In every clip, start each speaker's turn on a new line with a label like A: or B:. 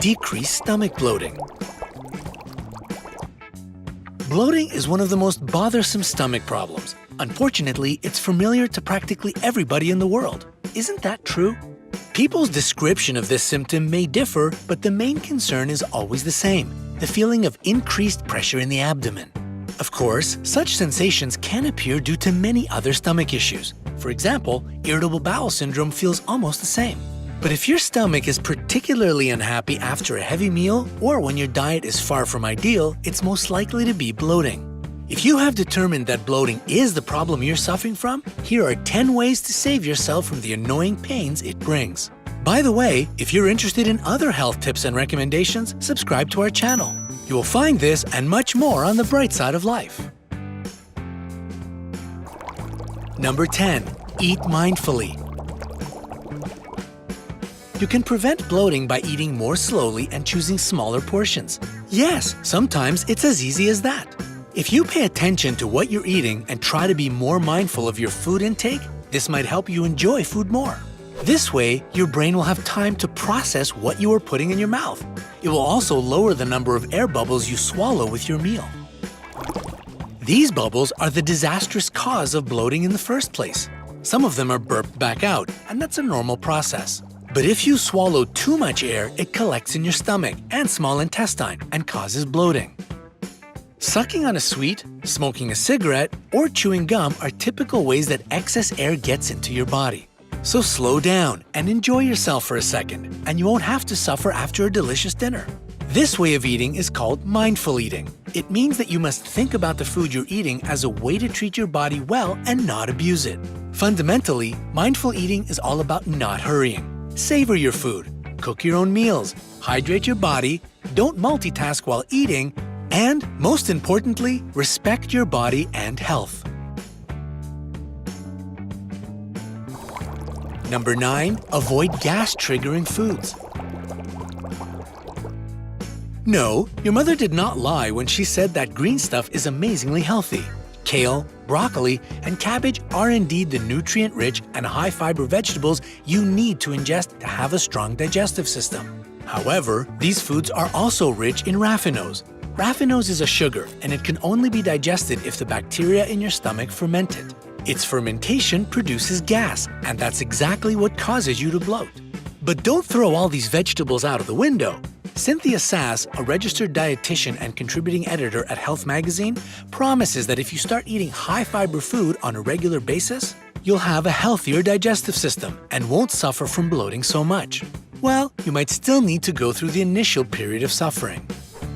A: decrease stomach bloating. Bloating is one of the most bothersome stomach problems. Unfortunately, it's familiar to practically everybody in the world. Isn't that true? People's description of this symptom may differ, but the main concern is always the same: the feeling of increased pressure in the abdomen. Of course, such sensations can appear due to many other stomach issues. For example, irritable bowel syndrome feels almost the same. But if your stomach is particularly unhappy after a heavy meal or when your diet is far from ideal, it's most likely to be bloating. If you have determined that bloating is the problem you're suffering from, here are 10 ways to save yourself from the annoying pains it brings. By the way, if you're interested in other health tips and recommendations, subscribe to our channel. You will find this and much more on the bright side of life. Number 10. Eat mindfully. You can prevent bloating by eating more slowly and choosing smaller portions. Yes, sometimes it's as easy as that. If you pay attention to what you're eating and try to be more mindful of your food intake, this might help you enjoy food more. This way, your brain will have time to process what you are putting in your mouth. It will also lower the number of air bubbles you swallow with your meal. These bubbles are the disastrous cause of bloating in the first place. Some of them are burped back out, and that's a normal process. But if you swallow too much air, it collects in your stomach and small intestine and causes bloating. Sucking on a sweet, smoking a cigarette, or chewing gum are typical ways that excess air gets into your body. So slow down and enjoy yourself for a second, and you won't have to suffer after a delicious dinner. This way of eating is called mindful eating. It means that you must think about the food you're eating as a way to treat your body well and not abuse it. Fundamentally, mindful eating is all about not hurrying. Savor your food, cook your own meals, hydrate your body, don't multitask while eating, and, most importantly, respect your body and health. Number 9. Avoid gas-triggering foods. No, your mother did not lie when she said that green stuff is amazingly healthy. Kale, broccoli, and cabbage are indeed the nutrient-rich and high-fiber vegetables you need to ingest to have a strong digestive system. However, these foods are also rich in raffinose. Raffinose is a sugar, and it can only be digested if the bacteria in your stomach ferment it. Its fermentation produces gas, and that's exactly what causes you to bloat. But don't throw all these vegetables out of the window. Cynthia Sass, a registered dietitian and contributing editor at Health Magazine, promises that if you start eating high-fiber food on a regular basis, you'll have a healthier digestive system and won't suffer from bloating so much. Well, you might still need to go through the initial period of suffering.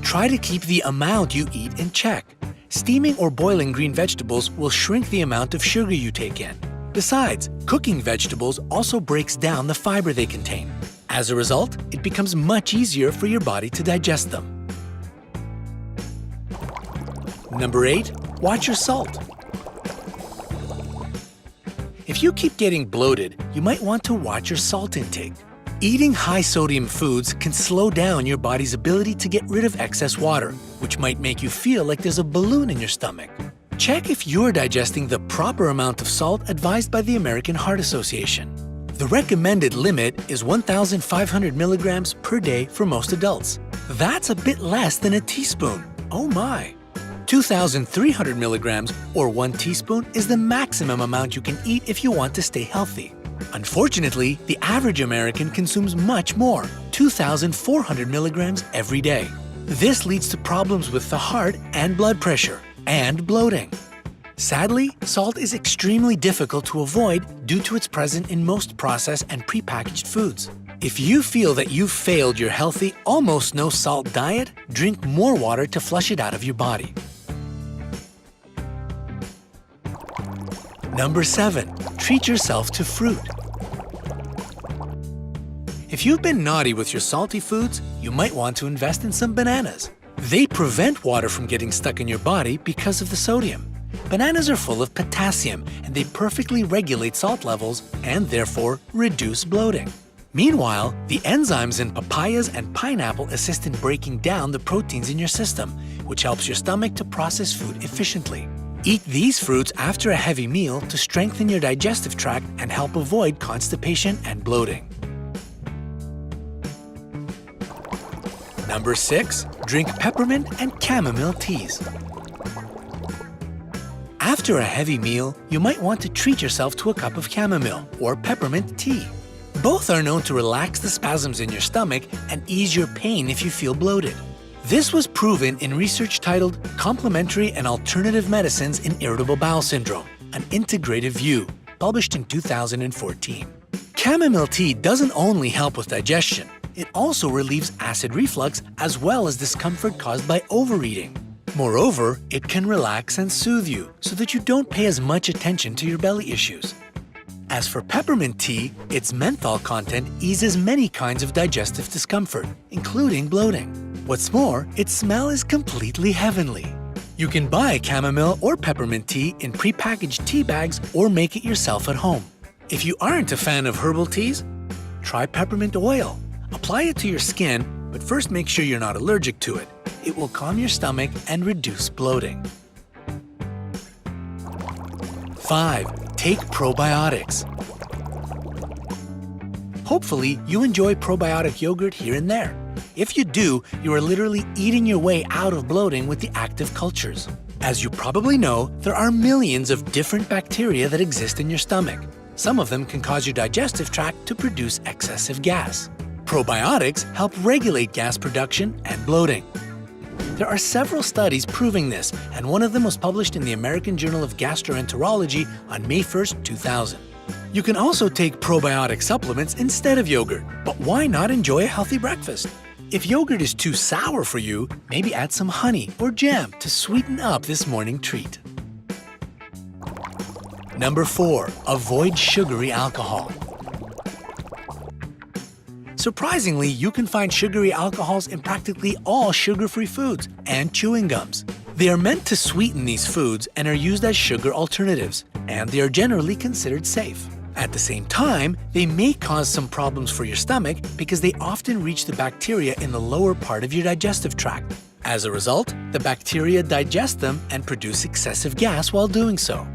A: Try to keep the amount you eat in check. Steaming or boiling green vegetables will shrink the amount of sugar you take in. Besides, cooking vegetables also breaks down the fiber they contain. As a result, it becomes much easier for your body to digest them. Number 8. Watch your salt. If you keep getting bloated, you might want to watch your salt intake. Eating high-sodium foods can slow down your body's ability to get rid of excess water, which might make you feel like there's a balloon in your stomach. Check if you're digesting the proper amount of salt advised by the American Heart Association. The recommended limit is 1,500 milligrams per day for most adults. That's a bit less than a teaspoon. Oh my! 2,300 milligrams, or 1 teaspoon, is the maximum amount you can eat if you want to stay healthy. Unfortunately, the average American consumes much more, 2,400 milligrams every day. This leads to problems with the heart and blood pressure, and bloating. Sadly, salt is extremely difficult to avoid due to its presence in most processed and prepackaged foods. If you feel that you've failed your healthy, almost no salt diet, drink more water to flush it out of your body. Number 7. Treat yourself to fruit. If you've been naughty with your salty foods, you might want to invest in some bananas. They prevent water from getting stuck in your body because of the sodium. Bananas are full of potassium, and they perfectly regulate salt levels and therefore reduce bloating. Meanwhile, the enzymes in papayas and pineapple assist in breaking down the proteins in your system, which helps your stomach to process food efficiently. Eat these fruits after a heavy meal to strengthen your digestive tract and help avoid constipation and bloating. Number 6, drink peppermint and chamomile teas. After a heavy meal, you might want to treat yourself to a cup of chamomile or peppermint tea. Both are known to relax the spasms in your stomach and ease your pain if you feel bloated. This was proven in research titled Complementary and Alternative Medicines in Irritable Bowel Syndrome, an Integrative View, published in 2014. Chamomile tea doesn't only help with digestion, it also relieves acid reflux as well as discomfort caused by overeating. Moreover, it can relax and soothe you so that you don't pay as much attention to your belly issues. As for peppermint tea, its menthol content eases many kinds of digestive discomfort, including bloating. What's more, its smell is completely heavenly. You can buy chamomile or peppermint tea in prepackaged tea bags or make it yourself at home. If you aren't a fan of herbal teas, try peppermint oil. Apply it to your skin, but first make sure you're not allergic to it. It will calm your stomach and reduce bloating. 5. Take probiotics. Hopefully, you enjoy probiotic yogurt here and there. If you do, you are literally eating your way out of bloating with the active cultures. As you probably know, there are millions of different bacteria that exist in your stomach. Some of them can cause your digestive tract to produce excessive gas. Probiotics help regulate gas production and bloating. There are several studies proving this, and one of them was published in the American Journal of Gastroenterology on May 1, 2000. You can also take probiotic supplements instead of yogurt, but why not enjoy a healthy breakfast? If yogurt is too sour for you, maybe add some honey or jam to sweeten up this morning treat. Number 4, avoid sugary alcohol. Surprisingly, you can find sugary alcohols in practically all sugar-free foods and chewing gums. They are meant to sweeten these foods and are used as sugar alternatives, and they are generally considered safe. At the same time, they may cause some problems for your stomach because they often reach the bacteria in the lower part of your digestive tract. As a result, the bacteria digest them and produce excessive gas while doing so.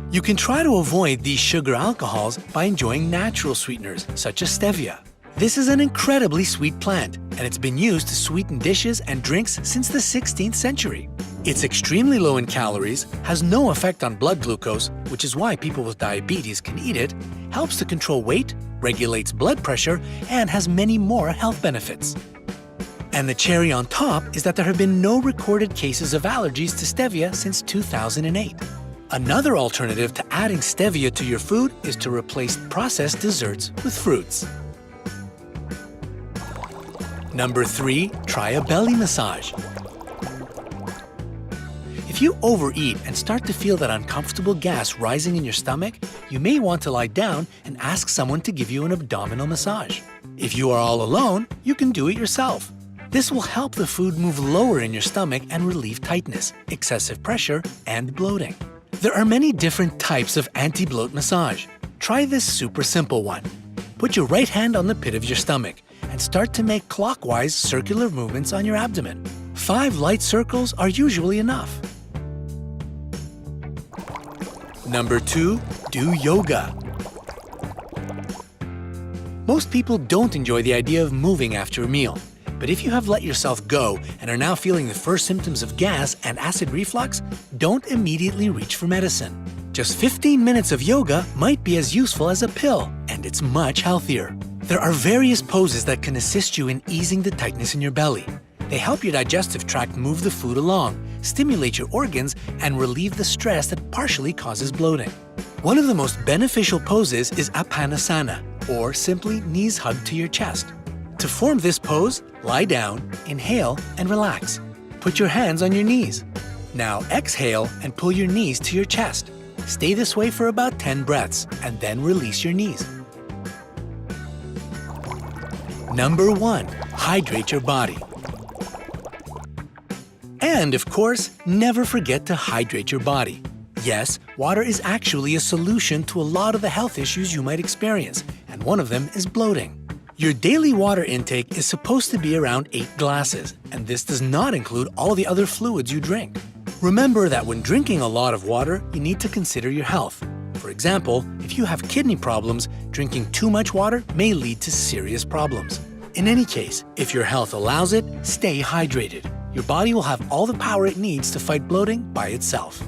A: You can try to avoid these sugar alcohols by enjoying natural sweeteners such as stevia. This is an incredibly sweet plant, and it's been used to sweeten dishes and drinks since the 16th century. It's extremely low in calories, has no effect on blood glucose, which is why people with diabetes can eat it, helps to control weight, regulates blood pressure, and has many more health benefits. And the cherry on top is that there have been no recorded cases of allergies to stevia since 2008. Another alternative to adding stevia to your food is to replace processed desserts with fruits. Number 3, try a belly massage. If you overeat and start to feel that uncomfortable gas rising in your stomach, you may want to lie down and ask someone to give you an abdominal massage. If you are all alone, you can do it yourself. This will help the food move lower in your stomach and relieve tightness, excessive pressure, and bloating. There are many different types of anti-bloat massage. Try this super simple one. Put your right hand on the pit of your stomach and start to make clockwise circular movements on your abdomen. 5 light circles are usually enough. Number 2, do yoga. Most people don't enjoy the idea of moving after a meal, but if you have let yourself go and are now feeling the first symptoms of gas and acid reflux, don't immediately reach for medicine. Just 15 minutes of yoga might be as useful as a pill, and it's much healthier. There are various poses that can assist you in easing the tightness in your belly. They help your digestive tract move the food along, stimulate your organs, and relieve the stress that partially causes bloating. One of the most beneficial poses is Apanasana, or simply knees hugged to your chest. To form this pose, lie down, inhale, and relax. Put your hands on your knees. Now exhale and pull your knees to your chest. Stay this way for about 10 breaths, and then release your knees. Number 1, hydrate your body. And of course, never forget to hydrate your body. Yes, water is actually a solution to a lot of the health issues you might experience, and one of them is bloating. Your daily water intake is supposed to be around 8 glasses, and this does not include all the other fluids you drink. Remember that when drinking a lot of water, you need to consider your health. For example, if you have kidney problems, drinking too much water may lead to serious problems. In any case, if your health allows it, stay hydrated. Your body will have all the power it needs to fight bloating by itself.